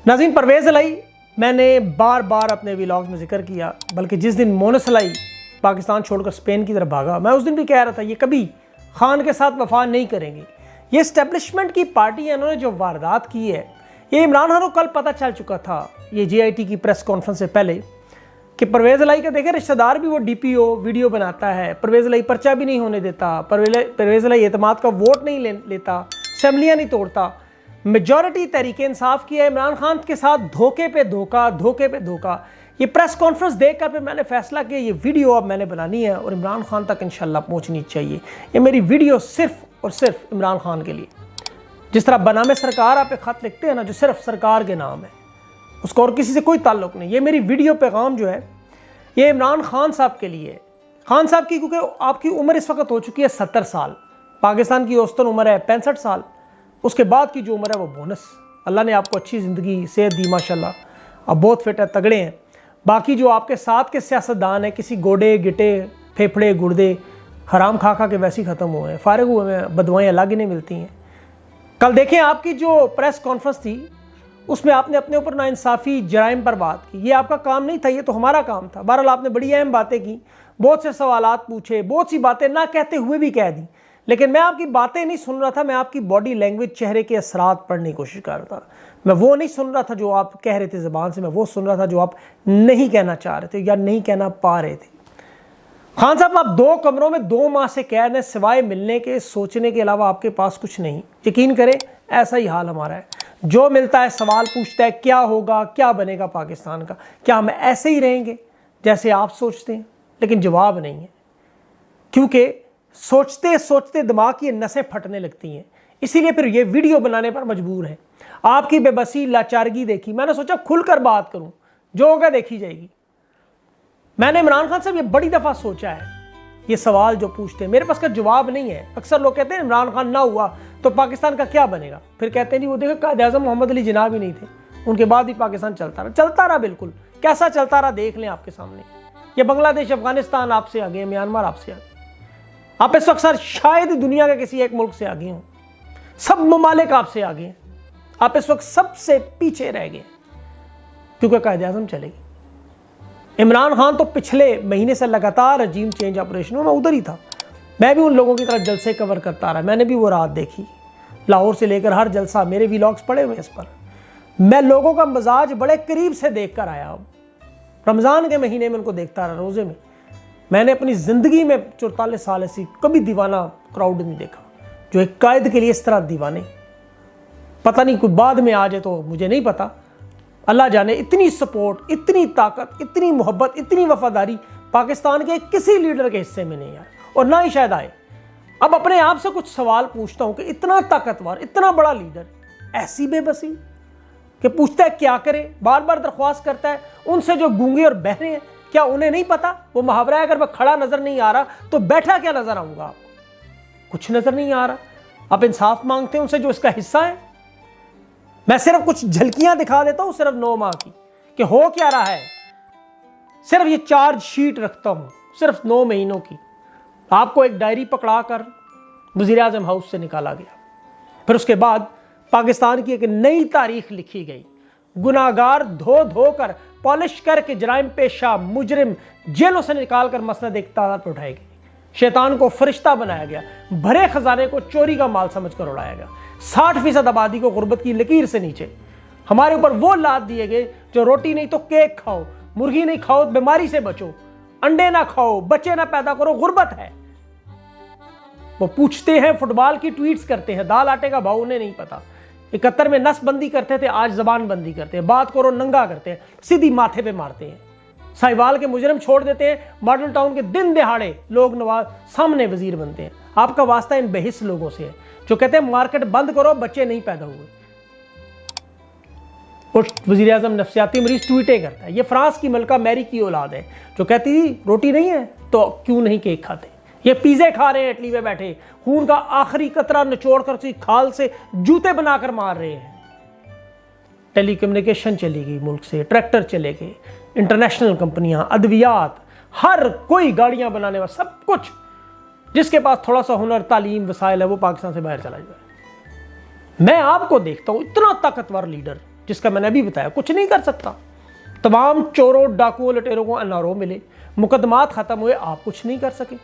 नाज़रीन, परवेज़ इलाही मैंने बार बार अपने व्लॉग में जिक्र किया, बल्कि जिस दिन मोनस इलाही पाकिस्तान छोड़कर स्पेन की तरफ भागा, मैं उस दिन भी कह रहा था ये कभी खान के साथ वफा नहीं करेंगे। ये इस्टेब्लिशमेंट की पार्टी है, इन्होंने जो वारदात की है, ये इमरान खान को कल पता चल चुका था, ये JIT की प्रेस कॉन्फ्रेंस से पहले, कि परवेज़ इलाही का देखें रिश्तेदार भी वो DPO वीडियो बनाता है, परवेज़ इलाही पर्चा भी नहीं होने देता, परवेज़ इलाही एतमाद का वोट नहीं लेता, असम्बलियाँ नहीं तोड़ता। मेजॉरिटी तहरीक इंसाफ की है, इमरान खान के साथ धोखे पे धोखा। ये प्रेस कॉन्फ्रेंस देखकर फिर मैंने फैसला किया ये वीडियो अब मैंने बनानी है और इमरान खान तक इंशाल्लाह पहुंचनी चाहिए। ये मेरी वीडियो सिर्फ और सिर्फ इमरान खान के लिए, जिस तरह बनामे सरकार आप एक ख़त लिखते हैं ना, जो सिर्फ सरकार के नाम है, उसका और किसी से कोई ताल्लुक़ नहीं। ये मेरी वीडियो पैगाम जो है ये इमरान खान साहब के लिए है, खान साहब की, क्योंकि आपकी उम्र इस वक्त हो चुकी है 70 साल, पाकिस्तान की औसतन उम्र है 65 साल, उसके बाद की जो उम्र है वो बोनस। अल्लाह ने आपको अच्छी ज़िंदगी सेहत दी माशाल्लाह, अब बहुत फिट है, तगड़े हैं। बाकी जो आपके साथ के सियासतदान हैं, किसी गोडे गिटे फेफड़े गुर्दे हराम खा के वैसे ही ख़त्म हुए हैं, फारिग हुए हैं, बदवाएँ अलग ही नहीं मिलती हैं। कल देखें आपकी जो प्रेस कॉन्फ्रेंस थी उसमें आपने अपने ऊपर नाइंसाफ़ी जराइम पर बात की। ये आपका काम नहीं था, ये तो हमारा काम था। बहरहाल आपने बड़ी अहम बातें की, बहुत से सवालात पूछे, बहुत सी बातें ना कहते हुए भी कह दी, लेकिन मैं आपकी बातें नहीं सुन रहा था, मैं आपकी बॉडी लैंग्वेज, चेहरे के असरात पढ़ने की कोशिश कर रहा था। मैं वो नहीं सुन रहा था जो आप कह रहे थे ज़बान से, मैं वो सुन रहा था जो आप नहीं कहना चाह रहे थे या नहीं कहना पा रहे थे। खान साहब, आप 2 कमरों में 2 माह से कैद हैं, सिवाय मिलने के, सोचने के अलावा आपके पास कुछ नहीं। यकीन करें ऐसा ही हाल हमारा है। जो मिलता है सवाल पूछता है, क्या होगा, क्या बनेगा पाकिस्तान का, क्या हम ऐसे ही रहेंगे जैसे आप सोचते हैं? लेकिन जवाब नहीं है, क्योंकि सोचते सोचते दिमाग की नसें फटने लगती हैं। इसीलिए फिर ये वीडियो बनाने पर मजबूर है। आपकी बेबसी, लाचारगी देखी, मैंने सोचा खुलकर बात करूं, जो होगा देखी जाएगी। मैंने इमरान खान साहब ये बड़ी दफ़ा सोचा है, ये सवाल जो पूछते हैं मेरे पास का जवाब नहीं है। अक्सर लोग कहते हैं इमरान खान ना हुआ तो पाकिस्तान का क्या बनेगा, फिर कहते हैं नहीं वो देखो कायद-ए-आज़म मोहम्मद अली जिन्ना भी नहीं थे, उनके बाद भी पाकिस्तान चलता रहा। बिल्कुल कैसा चलता रहा देख लें आपके सामने। ये बांग्लादेश, अफगानिस्तान आपसे आगे, म्यांमार आपसे आगे, आप इस वक्त सर शायद दुनिया के किसी एक मुल्क से आगे हों, सब ममालिक आपसे आगे हैं, आप इस वक्त सबसे पीछे रह गए क्योंकि कायद-ए-आज़म चलेगी। इमरान खान तो पिछले महीने से लगातार रजीम चेंज ऑपरेशन में उधर ही था, मैं भी उन लोगों की तरह जलसे कवर करता रहा, मैंने भी वो रात देखी, लाहौर से लेकर हर जलसा, मेरे व्लॉग्स पड़े हुए इस पर। मैं लोगों का मजाज बड़े करीब से देख कर आया, अब रमज़ान के महीने में उनको देखता रहा, रोज़े में। मैंने अपनी ज़िंदगी में 44 साल ऐसी कभी दीवाना क्राउड नहीं देखा जो एक कायद के लिए इस तरह दीवाने। पता नहीं कोई बाद में आ जाए तो मुझे नहीं पता, अल्लाह जाने। इतनी सपोर्ट, इतनी ताकत, इतनी मोहब्बत, इतनी वफादारी पाकिस्तान के किसी लीडर के हिस्से में नहीं आए और ना ही शायद आए। अब अपने आप से कुछ सवाल पूछता हूँ कि इतना ताकतवर, इतना बड़ा लीडर, ऐसी बेबसी कि पूछता है क्या करे, बार बार दरख्वास्त करता है उनसे जो गूंगे और बहरे हैं, क्या उन्हें नहीं पता? वो मुहावरा है, अगर मैं खड़ा नजर नहीं आ रहा तो बैठा क्या नजर आऊंगा आपको? कुछ नजर नहीं आ रहा। आप इंसाफ मांगते हैं उनसे जो इसका हिस्सा है। मैं सिर्फ कुछ झलकियां दिखा देता हूं, सिर्फ 9 माह की, कि हो क्या रहा है। सिर्फ ये चार्ज शीट रखता हूं, सिर्फ 9 महीनों की। आपको एक डायरी पकड़ा कर वज़ीर-ए-आज़म हाउस से निकाला गया, फिर उसके बाद पाकिस्तान की एक नई तारीख लिखी गई। गुनाहगार धो कर पॉलिश करके जराइम पेशा मुजरिम जेलों से निकाल कर मसनद इक़्तिदार पर उठाए गए। शैतान को फरिश्ता बनाया गया, भरे खजाने को चोरी का माल समझकर उड़ाया गया। 60% आबादी को गुर्बत की लकीर से नीचे। हमारे ऊपर वो लाद दिए गए जो रोटी नहीं तो केक खाओ, मुर्गी नहीं खाओ बीमारी से बचो, अंडे ना खाओ, बच्चे ना पैदा करो, गुर्बत है। वो पूछते हैं, फुटबॉल की ट्वीट्स करते हैं, दाल आटे का भाव उन्हें नहीं पता। 71 में नसबंदी करते थे, आज जबान बंदी करते हैं, बात करो नंगा करते हैं, सीधी माथे पे मारते हैं। साहिवाल के मुजरिम छोड़ देते हैं, मॉडल टाउन के दिन दिहाड़े लोग नवाज सामने वजीर बनते हैं। आपका वास्ता इन बेहिस लोगों से है जो कहते हैं मार्केट बंद करो, बच्चे नहीं पैदा हुए। और वज़ीर-ए-आज़म नफ्सियाती मरीज ट्वीटें करता है। ये फ्रांस की मलका मैरी की औलाद है जो कहती थी रोटी नहीं है तो क्यों नहीं केक खाते। ये पिज़्ज़े खा रहे हैं इटली में बैठे, खून का आखिरी कतरा निचोड़ कर उसकी खाल से जूते बनाकर मार रहे हैं। टेलीकम्युनिकेशन चली गई मुल्क से, ट्रैक्टर चले गए, इंटरनेशनल कंपनियां, अद्वियात, हर कोई गाड़ियां बनाने वाला, सब कुछ जिसके पास थोड़ा सा हुनर, तालीम, वसाइल है वो पाकिस्तान से बाहर चला जाए। मैं आपको देखता हूं इतना ताकतवर लीडर, जिसका मैंने अभी बताया, कुछ नहीं कर सकता। तमाम चोरों, डाकुओं, लटेरों को एनआरओ मिले, मुकदमात खत्म हुए, आप कुछ नहीं कर सके।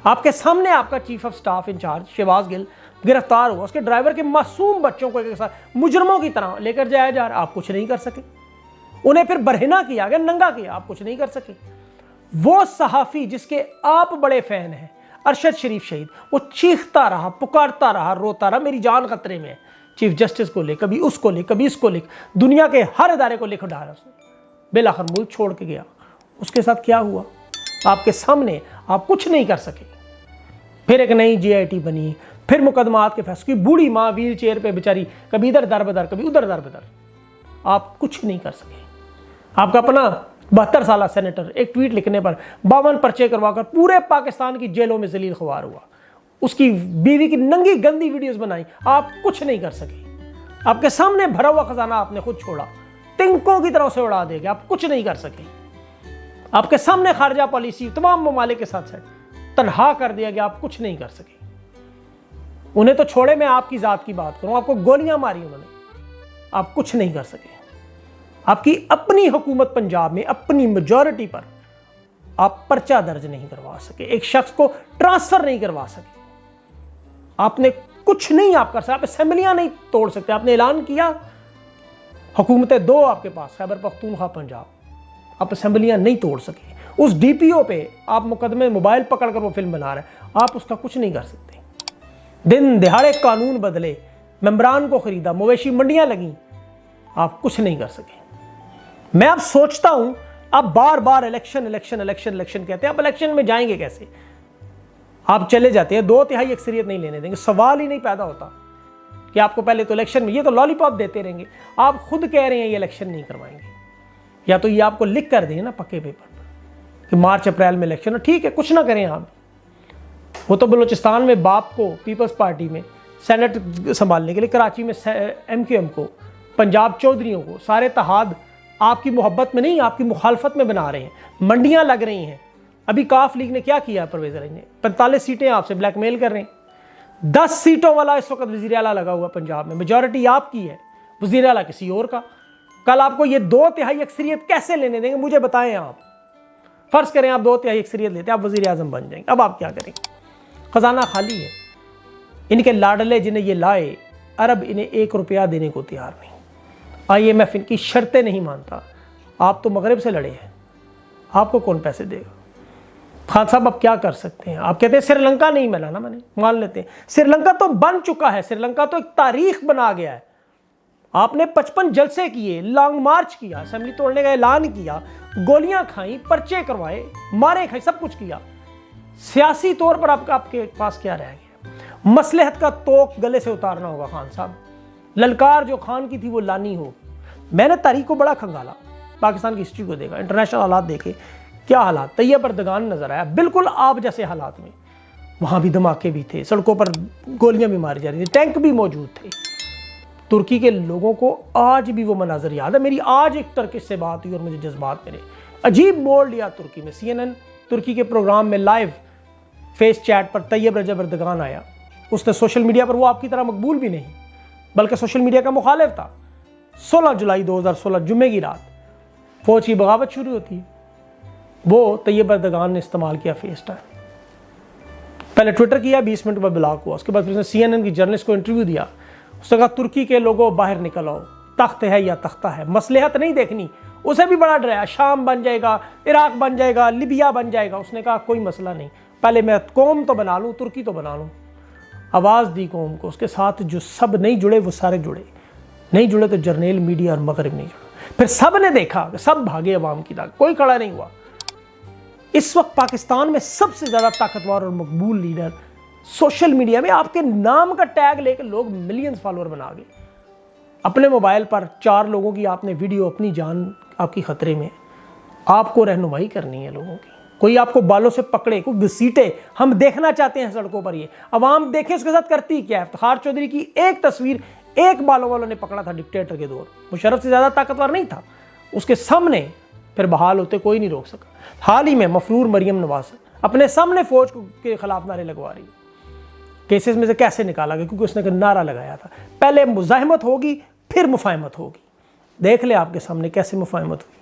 आपके सामने आपका chief of staff incharge Shahbaz Gill गिरफ्तार हुआ, उसके ड्राइवर के मासूम बच्चों को एक साथ मुजरमों की तरह लेकर जाया जा रहा, आप कुछ नहीं कर सके। उन्हें फिर बरहना किया गया, नंगा किया, आप कुछ नहीं कर सके। वो सहाफी जिसके आप बड़े फैन हैं, अरशद शरीफ शहीद, वो चीखता रहा, पुकारता रहा, रोता रहा, मेरी जान खतरे में है। चीफ जस्टिस को ले, कभी उसको ले, कभी इसको ले, दुनिया के हर इदारे को लिख डाला उसने, बेलाखिर मुल्क छोड़ के गया। उसके साथ क्या हुआ आपके सामने, आप कुछ नहीं कर सके। फिर एक नई JIT बनी, फिर मुकदमात के फैसले, बूढ़ी माँ व्हील चेयर पे बेचारी, कभी इधर दर बदर, कभी उधर दर बदर, आप कुछ नहीं कर सके। आपका अपना 72 साल सेनेटर एक ट्वीट लिखने पर 52 पर्चे करवाकर पूरे पाकिस्तान की जेलों में जलील ख्वार हुआ, उसकी बीवी की नंगी गंदी वीडियोस बनाई, आप कुछ नहीं कर सके। आपके सामने भरा हुआ खजाना आपने खुद छोड़ा, तिनकों की तरह से उड़ा देंगे, आप कुछ नहीं कर सके। आपके सामने खारजा पॉलिसी तमाम ममालिक के साथ तनहा कर दिया गया, आप कुछ नहीं कर सके। उन्हें तो छोड़े, मैं आपकी जात की बात करूं, आपको गोलियां मारी उन्होंने, आप कुछ नहीं कर सके। आपकी अपनी हुकूमत पंजाब में अपनी मेजॉरिटी पर आप पर्चा दर्ज नहीं करवा सके, एक शख्स को ट्रांसफर नहीं करवा सके, आपने कुछ नहीं आप कर सकते, आप असेंबलियां नहीं तोड़ सकते। आपने ऐलान किया हुकूमतें 2 आपके पास, खैबर पख्तूनख्वा, पंजाब, आप असेंबलियां नहीं तोड़ सके। उस DPO पे आप मुकदमे मोबाइल पकड़कर वो फिल्म बना रहे हैं, आप उसका कुछ नहीं कर सकते। दिन दिहाड़े कानून बदले, मेंबरान को खरीदा, मवेशी मंडियां लगी, आप कुछ नहीं कर सके। मैं अब सोचता हूं, आप बार बार इलेक्शन इलेक्शन इलेक्शन इलेक्शन कहते हैं, आप इलेक्शन में जाएंगे कैसे? आप चले जाते हैं, 2/3 अक्सरियत नहीं लेने देंगे, सवाल ही नहीं पैदा होता कि आपको पहले तो इलेक्शन में, ये तो लॉलीपॉप देते रहेंगे। आप खुद कह रहे हैं ये इलेक्शन नहीं करवाएंगे, या तो ये आपको लिख कर दें ना पक्के पेपर कि मार्च अप्रैल में इलेक्शन, ठीक है, कुछ ना करें आप। वो तो बलूचिस्तान में बाप को पीपल्स पार्टी में सेनेट संभालने के लिए, कराची में MQM को, पंजाब चौधरियों को, सारे तहाद आपकी मोहब्बत में नहीं, आपकी मुखालफत में बना रहे हैं। मंडियां लग रही हैं। अभी काफ लीग ने क्या किया, परवेज अली ने 45 सीटें आपसे ब्लैकमेल कर रहे हैं। 10 सीटों वाला इस वक्त वज़ीर आला लगा हुआ पंजाब में, मेजॉरिटी आपकी है, वज़ीर आला किसी और का। कल आपको ये 2/3 अक्सरियत कैसे लेने देंगे, मुझे बताएं आप। फर्ज करें आप 2/3 अक्सरियत लेते, आप वज़ीर आज़म बन जाएंगे, अब आप क्या करेंगे? खजाना खाली है। इनके लाडले जिन्हें ये लाए, अरब इन्हें 1 रुपया देने को तैयार नहीं। IMF इनकी शर्तें नहीं मानता। आप तो मगरब से लड़े हैं, आपको कौन पैसे देगा? खान साहब अब क्या कर सकते हैं? आप कहते हैं श्रीलंका नहीं मिला ना, मैंने मान लेते हैं, श्रीलंका तो बन चुका है, श्रीलंका तो एक तारीख बना गया है। आपने 55 जलसे किए, लॉन्ग मार्च किया, असेंबली तोड़ने का ऐलान किया, गोलियां खाई, पर्चे करवाए, मारे खाई, सब कुछ किया। सियासी तौर पर आपके पास क्या रह गया? मसलहत का तोक गले से उतारना होगा खान साहब। ललकार जो खान की थी वो लानी हो। मैंने तारीख को बड़ा खंगाला, पाकिस्तान की हिस्ट्री को देखा, इंटरनेशनल हालात देखे, क्या हालात, तैयब अर्दगान नजर आया, बिल्कुल आप जैसे हालात में। वहाँ भी धमाके भी थे, सड़कों पर गोलियां भी मारी जा रही थी, टैंक भी मौजूद थे। तुर्की के लोगों को आज भी वो मनाजर याद है। मेरी आज एक टर्किश से बात हुई और मुझे जज्बात मेरे अजीब मोड़ लिया तुर्की में। CNN तुर्की के प्रोग्राम में लाइव फेस चैट पर तैयब रजब अर्दगान आया। उसने सोशल मीडिया पर, वो आपकी तरह मकबूल भी नहीं बल्कि सोशल मीडिया का मुखालिफ था। 16 जुलाई 2016 जुम्मे की रात फौज की बगावत शुरू होती है। वो तैयब अर्दगान ने इस्तेमाल किया फेस टाइम, पहले ट्विटर किया, 20 मिनट बाद ब्लॉक हुआ। उसके बाद उसने CNN की जर्नलिस्ट को इंटरव्यू दिया। उसने कहा तुर्की के लोगों बाहर निकल आओ, तख्त है या तख्ता है, मसलहत नहीं देखनी। उसे भी बड़ा डराया, शाम बन जाएगा, इराक बन जाएगा, लिबिया बन जाएगा। उसने कहा कोई मसला नहीं, पहले मैं कौम तो बना लूँ, तुर्की तो बना लूँ। आवाज़ दी कौम को, उसके साथ जो सब नहीं जुड़े वो सारे जुड़े, नहीं जुड़े तो जर्नल, मीडिया और मगरब नहीं जुड़े। फिर सब ने देखा, सब भागे अवाम की ताकत, कोई खड़ा नहीं हुआ। इस वक्त पाकिस्तान में सबसे ज़्यादा ताकतवर और मकबूल लीडर सोशल मीडिया में, आपके नाम का टैग लेकर लोग मिलियंस फॉलोअर बना गए। अपने मोबाइल पर 4 लोगों की आपने वीडियो, अपनी जान आपकी खतरे में, आपको रहनुमाई करनी है लोगों की। कोई आपको बालों से पकड़े, कोई घसीटे, हम देखना चाहते हैं सड़कों पर, ये अवाम देखे उसके साथ करती क्या है। इफ्तिखार चौधरी की एक तस्वीर एक बालों वालों ने पकड़ा था डिक्टेटर के दौर, मुशर्रफ से ज़्यादा ताकतवर नहीं था, उसके सामने फिर बहाल होते कोई नहीं रोक सका। हाल ही में मफरूर मरियम नवाज अपने सामने फौज के खिलाफ नारे लगवा रही है। केसेस में से कैसे निकाला गया? क्योंकि उसने नारा लगाया था, पहले मुजाहिमत होगी फिर मुफाहमत होगी। देख ले आपके सामने कैसे मुफाहमत हुई।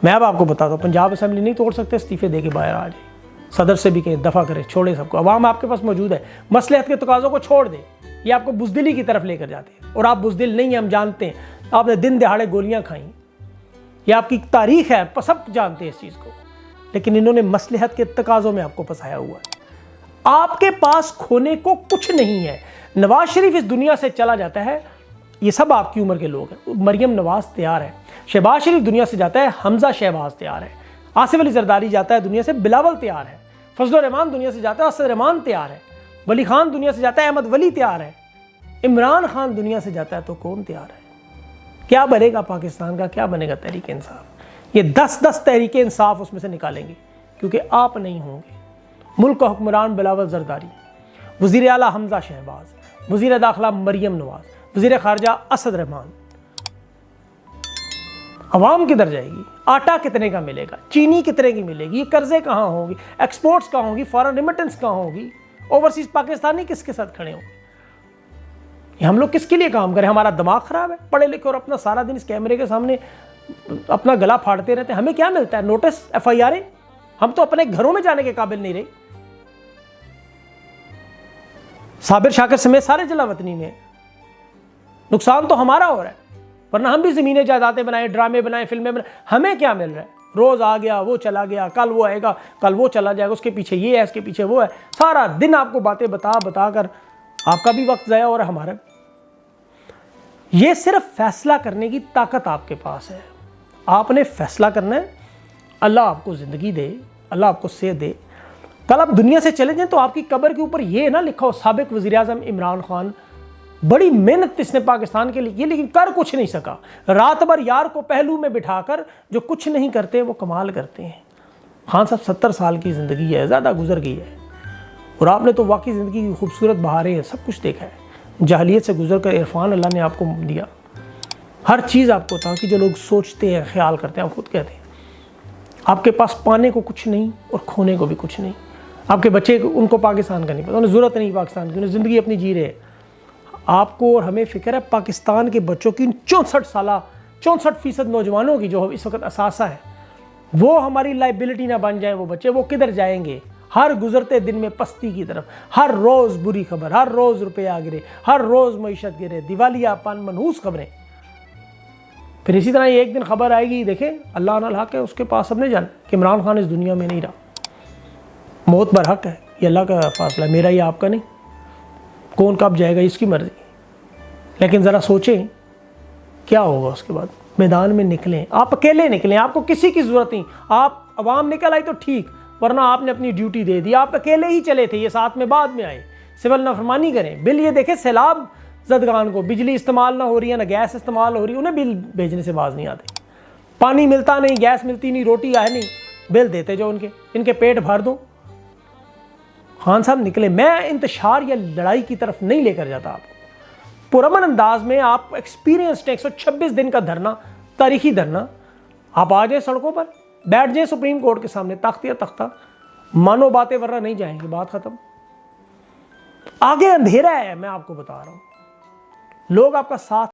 मैं अब आपको बताता हूँ, पंजाब असेंबली नहीं तोड़ सकते, इस्तीफे दे के बाहर आ जाए, सदर से भी कहें दफ़ा करे, छोड़े सबको। अवाम आपके पास मौजूद है, मसलहत के तकाज़ों को छोड़ दे। ये आपको बुज़दिली की तरफ लेकर जाते हैं और आप बुज़दिल नहीं हैं, हम जानते हैं। आपने दिन दहाड़े गोलियां खाई, ये आपकी तारीख है, सब जानते हैं इस चीज़ को, लेकिन इन्होंने मसलहत के तकाज़ों में आपको फंसाया हुआ है। आपके पास खोने को कुछ नहीं है। नवाज शरीफ इस दुनिया से चला जाता है, ये सब आपकी उम्र के लोग हैं। मरियम नवाज तैयार है, शहबाज शरीफ दुनिया से जाता है, हमजा शहबाज तैयार है, आसिफ अली जरदारी जाता है दुनिया से, बिलावल तैयार है, फजल रहमान दुनिया से जाता है, असद रहमान तैयार है, वली खान दुनिया से जाता है, अहमद वली तैयार है, इमरान खान दुनिया से जाता है, तो कौन तैयार है? क्या बनेगा पाकिस्तान का, क्या बनेगा तहरीक इंसाफ? ये 10-10 तहरीक इंसाफ उसमें से निकालेंगे, क्योंकि आप नहीं होंगे। मुल्क का हुक्मरान बिलावल जरदारी, वज़ीर आला हमजा शहबाज, वज़ीर दाखिला मरियम नवाज, वज़ीर खारजा असद रहमान। अवाम किधर जाएगी? आटा कितने का मिलेगा? चीनी कितने की मिलेगी? ये कर्जे कहाँ होंगी? एक्सपोर्ट्स कहाँ होंगी? फॉरेन रिमिटेंस कहाँ होगी? ओवरसीज पाकिस्तानी किसके साथ खड़े होंगे? हम लोग किसके लिए काम करें? हमारा दिमाग खराब है, पढ़े लिखे और अपना सारा दिन इस कैमरे के सामने अपना गला फाड़ते रहते हैं। हमें क्या मिलता है? Notice, FIR। हम तो अपने घरों में जाने के काबिल नहीं रहे। साबिर शाकिर समेत सारे जलावतनी में नुकसान तो हमारा हो रहा है, वरना हम भी ज़मीनें जायदादें बनाए, ड्रामे बनाए, फिल्में बनाए, हमें क्या मिल रहा है? रोज़ आ गया, वो चला गया, कल वो आएगा, कल वो चला जाएगा, उसके पीछे ये है, उसके पीछे वो है। सारा दिन आपको बातें बता कर आपका भी वक्त ज़ाया और हमारा। ये सिर्फ फैसला करने की ताकत आपके पास है। आपने फैसला करना है। अल्लाह आपको ज़िंदगी दे, अल्लाह आपको सेहत दे। कल आप दुनिया से चले जाएं तो आपकी कब्र के ऊपर ये ना लिखा हो, साबिक वज़ीर आज़म इमरान खान, बड़ी मेहनत इसने पाकिस्तान के लिए की, लेकिन कर कुछ नहीं सका। रात भर यार को पहलू में बिठाकर जो कुछ नहीं करते वो कमाल करते हैं। खान साहब 70 साल की ज़िंदगी है, ज़्यादा गुजर गई है, और आपने तो वाकई ज़िंदगी की खूबसूरत बहारें हैं, सब कुछ देखा है। जाहिलियत से गुजर कर इरफान अल्लाह ने आपको दिया, हर चीज़ आपको था कि जो लोग सोचते हैं, ख्याल करते हैं, आप खुद कहते हैं। आपके पास पाने को कुछ नहीं और खोने को भी कुछ नहीं। आपके बच्चे, उनको पाकिस्तान का नहीं पता, उन्हें ज़रूरत नहीं पाकिस्तान की, उन्हें ज़िंदगी अपनी जी रहे हैं। आपको और हमें फ़िक्र है पाकिस्तान के बच्चों की, 64% नौजवानों की जो इस वक्त असासा है, वो हमारी लाइबिलिटी ना बन जाए। वो बच्चे वो किधर जाएंगे? हर गुजरते दिन में पस्ती की तरफ, हर रोज़ बुरी खबर, हर रोज़ रुपया गिरे, हर रोज़ मईशत गिरे, दिवालियापन, मनहूस खबरें। फिर इसी तरह एक दिन खबर आएगी, देखें अल्लाह ना हक है, उसके पास सबने जाना कि इमरान खान इस दुनिया में नहीं रहा। मौत बर हक है, ये अल्लाह का फासला, मेरा या आपका नहीं। कौन कब जाएगा इसकी मर्ज़ी। लेकिन ज़रा सोचें क्या होगा उसके बाद। मैदान में निकलें, आप अकेले निकलें, आपको किसी की ज़रूरत नहीं। आप अवाम निकल आई तो ठीक, वरना आपने अपनी ड्यूटी दे दी। आप अकेले ही चले थे, ये साथ में बाद में आए। सिविल नाफरमानी करें, बिल ये देखें सैलाब ज़दगान को, बिजली इस्तेमाल ना हो रही है, ना गैस इस्तेमाल हो रही है, उन्हें बिल भेजने से बाज नहीं आते। पानी मिलता नहीं, गैस मिलती नहीं, रोटी आए नहीं, बिल देते जो इनके पेट भर दो। खान साहब निकले। मैं इंतशार या लड़ाई की तरफ नहीं लेकर जाता आपको, पुरअमन अंदाज में आप एक्सपीरियंस्ड 126 दिन का धरना, तारीखी धरना, आप आ जाए सड़कों पर, बैठ जाए सुप्रीम कोर्ट के सामने, तख्तिया तख्ता, मानो बातें, वरना नहीं जाएंगे, बात खत्म। आगे अंधेरा है, मैं आपको बता रहा हूं। लोग आपका साथ